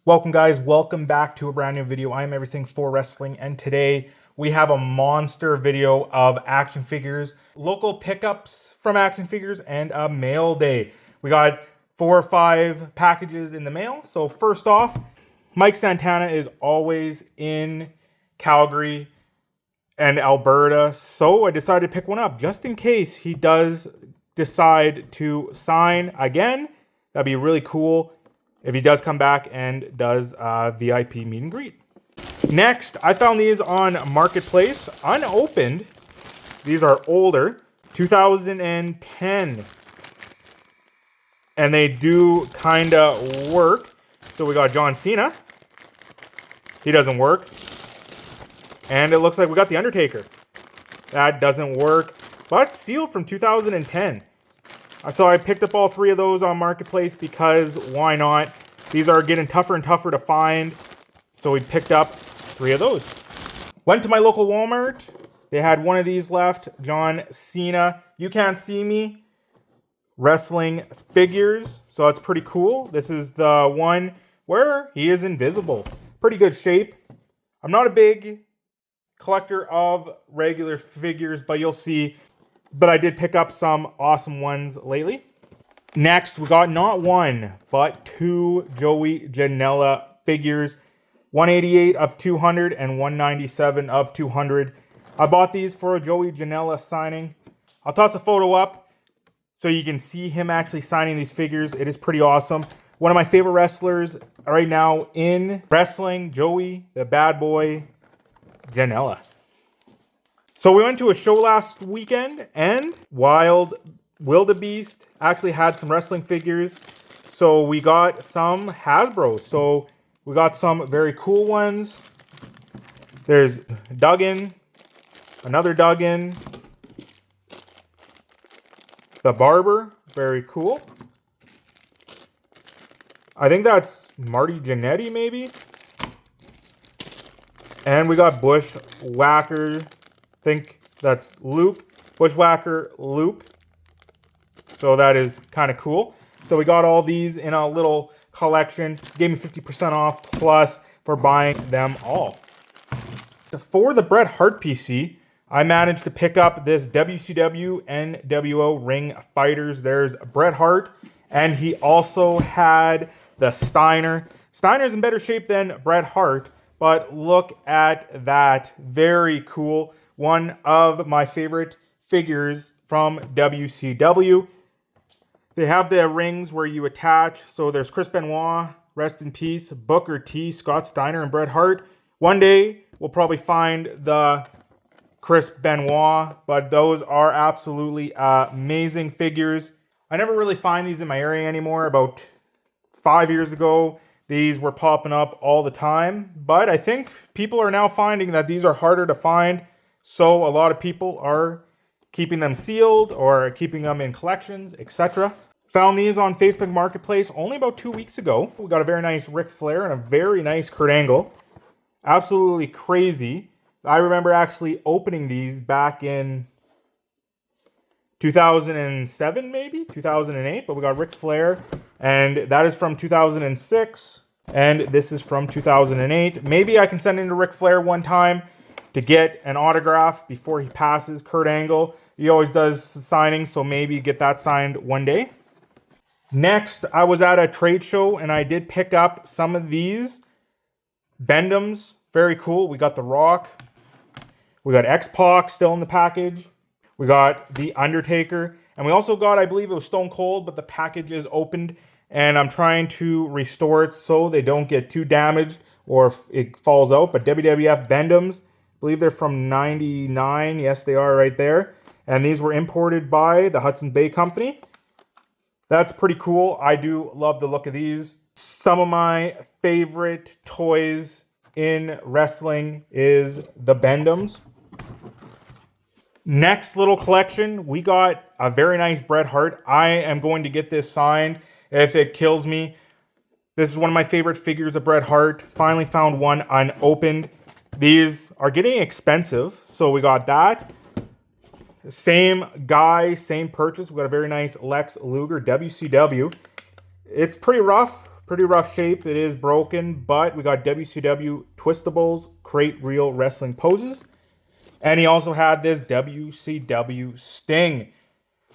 Welcome guys, welcome back to a brand new video. I am everything for wrestling, and today we have a monster video of action figures, local pickups from action figures, and a mail day. We got 4 or 5 packages in the mail. So first off, Mike Santana is always in Calgary and Alberta, so I decided to pick one up just in case he does decide to sign again. That'd be really cool if he does come back and does VIP meet and greet. Next, I found these on Marketplace, unopened. These are older, 2010. And they do kind of work. So we got John Cena. He doesn't work. And it looks like we got The Undertaker. That doesn't work, but sealed from 2010. So I picked up all 3 of those on Marketplace because why not? These are getting tougher and tougher to find. So we picked up 3 of those. Went to my local Walmart. They had one of these left. John Cena, You Can't See Me wrestling figures. So that's pretty cool. This is the one where he is invisible. Pretty good shape. I'm not a big collector of regular figures, but you'll see. But I did pick up some awesome ones lately. Next, we got not 1, but 2 Joey Janela figures. 188 of 200 and 197 of 200. I bought these for a Joey Janela signing. I'll toss a photo up so you can see him actually signing these figures. It is pretty awesome. One of my favorite wrestlers right now in wrestling, Joey, the bad boy, Janela. So we went to a show last weekend, and Wild Wildebeest actually had some wrestling figures. So we got some Hasbro. So we got some very cool ones. There's Duggan, another Duggan, the Barber, very cool. I think that's Marty Jannetty maybe. And we got Bushwhacker. I think that's Luke, Bushwhacker Luke. So that is kind of cool. So we got all these in a little collection. Gave me 50% off plus for buying them all. For the Bret Hart PC, I managed to pick up this WCW NWO Ring Fighters. There's Bret Hart, and he also had the Steiner. Steiner's in better shape than Bret Hart, but look at that. Very cool. One of my favorite figures from WCW. They have the rings where you attach. So there's Chris Benoit, rest in peace, Booker T, Scott Steiner, and Bret Hart. One day, we'll probably find the Chris Benoit, but those are absolutely amazing figures. I never really find these in my area anymore. About 5 years ago, these were popping up all the time. But I think people are now finding that these are harder to find. So a lot of people are keeping them sealed or keeping them in collections, etc. Found these on Facebook Marketplace only about 2 weeks ago. We got a very nice Ric Flair and a very nice Kurt Angle. Absolutely crazy. I remember actually opening these back in 2007, maybe 2008, but we got Ric Flair, and that is from 2006, and this is from 2008. Maybe I can send in to Ric Flair one time to get an autograph before he passes. Kurt Angle, he always does signings, so maybe get that signed one day. Next, I was at a trade show, and I did pick up some of these Bendhams. Very cool. We got The Rock. We got X-Pac still in the package. We got The Undertaker. And we also got, I believe it was Stone Cold, but the package is opened. And I'm trying to restore it so they don't get too damaged or if it falls out. But WWF Bendhams, I believe they're from 99. Yes, they are right there. And these were imported by the Hudson Bay Company. That's pretty cool. I do love the look of these. Some of my favorite toys in wrestling is the Bendhams. Next little collection, we got a very nice Bret Hart. I am going to get this signed if it kills me. This is one of my favorite figures of Bret Hart. Finally found one unopened. These are getting expensive, so we got that. Same guy, same purchase. We got a very nice Lex Luger WCW. It's pretty rough, Pretty rough shape. It is broken, but we got WCW Twistables, Crate Reel Wrestling Poses. And he also had this WCW Sting.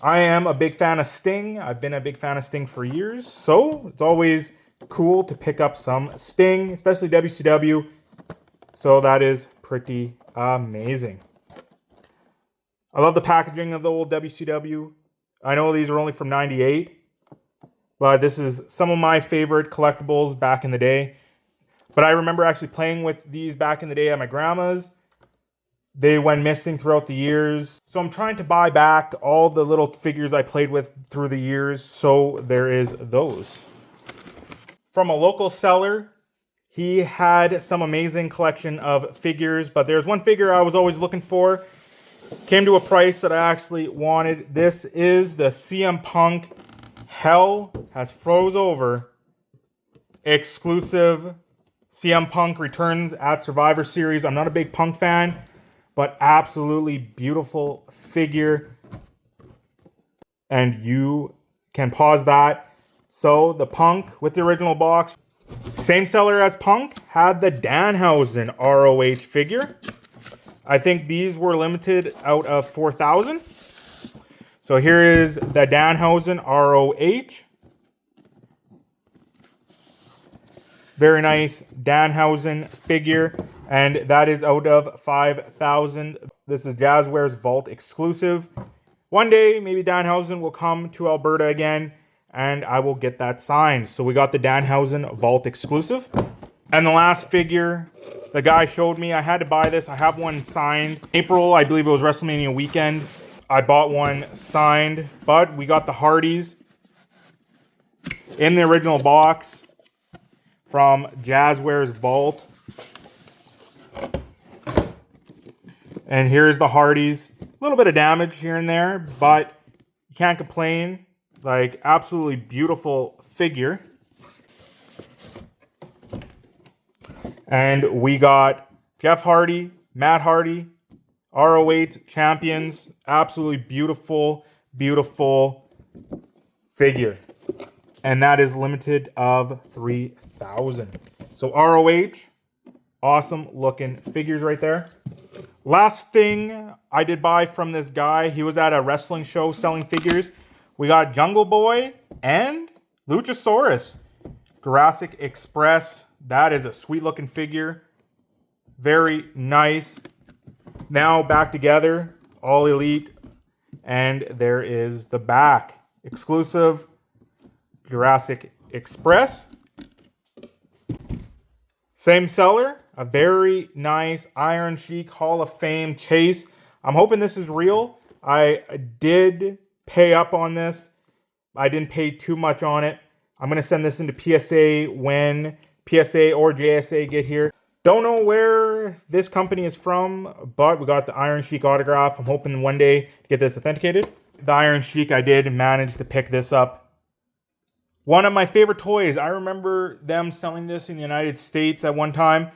I am a big fan of Sting. I've been a big fan of Sting for years. So it's always cool to pick up some Sting, especially WCW. So that is pretty amazing. I love the packaging of the old WCW. I know these are only from '98. But this is some of my favorite collectibles back in the day. But I remember actually playing with these back in the day at my grandma's. They went missing throughout the years. So I'm trying to buy back all the little figures I played with through the years. So there is those. From a local seller, he had some amazing collection of figures. But there's one figure I was always looking for. Came to a price that I actually wanted. This is the CM Punk Hell Has Froze Over exclusive CM Punk returns at Survivor Series. I'm not a big Punk fan, but absolutely beautiful figure. And you can pause that. So the Punk with the original box, same seller as Punk, had the Danhausen ROH figure. I think these were limited out of 4,000. So here is the Danhausen ROH. Very nice Danhausen figure. And that is out of 5,000. This is Jazzware's Vault exclusive. One day, maybe Danhausen will come to Alberta again, and I will get that signed. So we got the Danhausen Vault exclusive. And the last figure the guy showed me, I had to buy this. I have one signed. April, I believe it was WrestleMania weekend. I bought one signed, but we got the Hardys in the original box from Jazzware's Vault. And here's the Hardys. A little bit of damage here and there, but you can't complain. Like, absolutely beautiful figure. And we got Jeff Hardy, Matt Hardy, ROH champions. Absolutely beautiful, beautiful figure. And that is limited of 3,000. So ROH, awesome looking figures right there. Last thing I did buy from this guy, he was at a wrestling show selling figures. We got Jungle Boy and Luchasaurus. Jurassic Express. That is a sweet looking figure. Very nice. Now back together, all elite, and there is the back. Exclusive Jurassic Express. Same seller, a very nice Iron Sheik Hall of Fame chase. I'm hoping this is real. I did pay up on this. I didn't pay too much on it. I'm going to send this into PSA when PSA or JSA get here. Don't know where this company is from, but we got the Iron Sheik autograph. I'm hoping one day to get this authenticated. The Iron Sheik, I did manage to pick this up. One of my favorite toys. I remember them selling this in the United States at one time.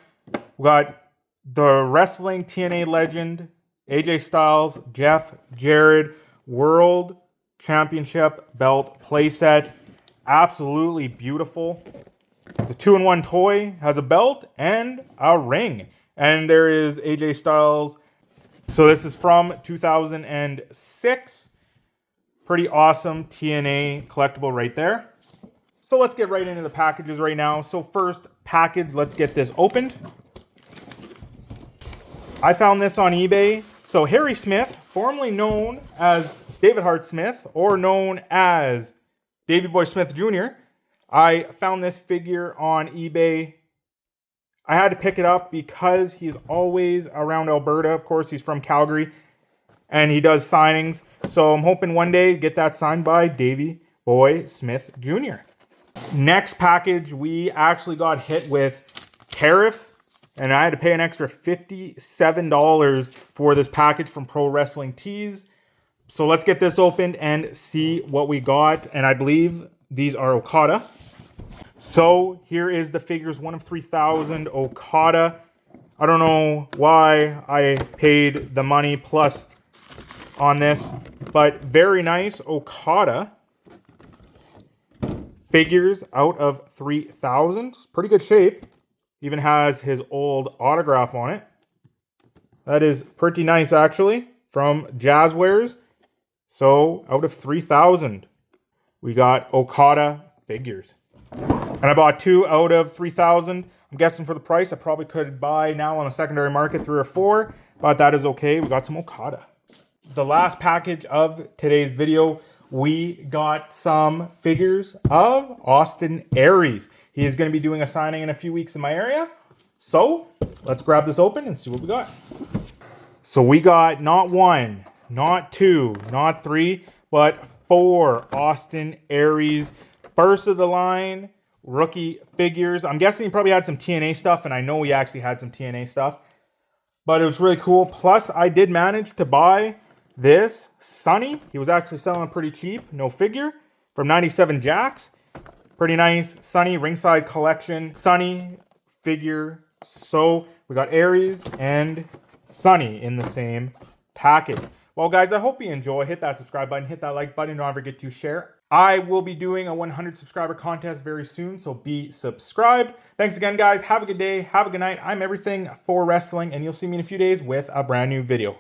We got the wrestling TNA legend, AJ Styles, Jeff Jarrett, World Championship belt playset. Absolutely beautiful. It's a 2-in-1 toy, has a belt and a ring. And there is AJ Styles. So this is from 2006. Pretty awesome TNA collectible right there. So let's get right into the packages right now. So first package, let's get this opened. I found this on eBay. So Harry Smith, formerly known as David Hart Smith, or known as Davey Boy Smith Jr., I found this figure on eBay. I had to pick it up because he's always around Alberta. Of course, he's from Calgary, and he does signings. So I'm hoping one day to get that signed by Davey Boy Smith Jr. Next package, we actually got hit with tariffs, and I had to pay an extra $57 for this package from Pro Wrestling Tees. So let's get this opened and see what we got. And I believe these are Okada. So here is the figures, 1 of 3,000 Okada. I don't know why I paid the money plus on this, but very nice Okada. figures out of 3,000. Pretty good shape. Even has his old autograph on it. That is pretty nice, actually, from Jazzwares. So, out of 3,000, we got Okada figures. And I bought 2 out of 3,000. I'm guessing for the price, I probably could buy now on a secondary market 3 or 4, but that is okay. We got some Okada. The last package of today's video, we got some figures of Nxt and Aew. He is going to be doing a signing in a few weeks in my area. So, let's grab this open and see what we got. So we got not 1, not 2, not 3, but 4 Nxt and Aew first of the line rookie figures. I'm guessing he probably had some TNA stuff, and I know he actually had some TNA stuff. But it was really cool. Plus, I did manage to buy this Sunny. He was actually selling pretty cheap, no figure, from 97 Jacks. Pretty nice Sunny ringside collection. Sunny figure. So we got Aries and Sunny in the same package. Well, guys, I hope you enjoy. Hit that subscribe button, hit that like button. Don't ever forget to share. I will be doing a 100 subscriber contest very soon, so be subscribed. Thanks again, guys. Have a good day. Have a good night. I'm everything for wrestling, and you'll see me in a few days with a brand new video.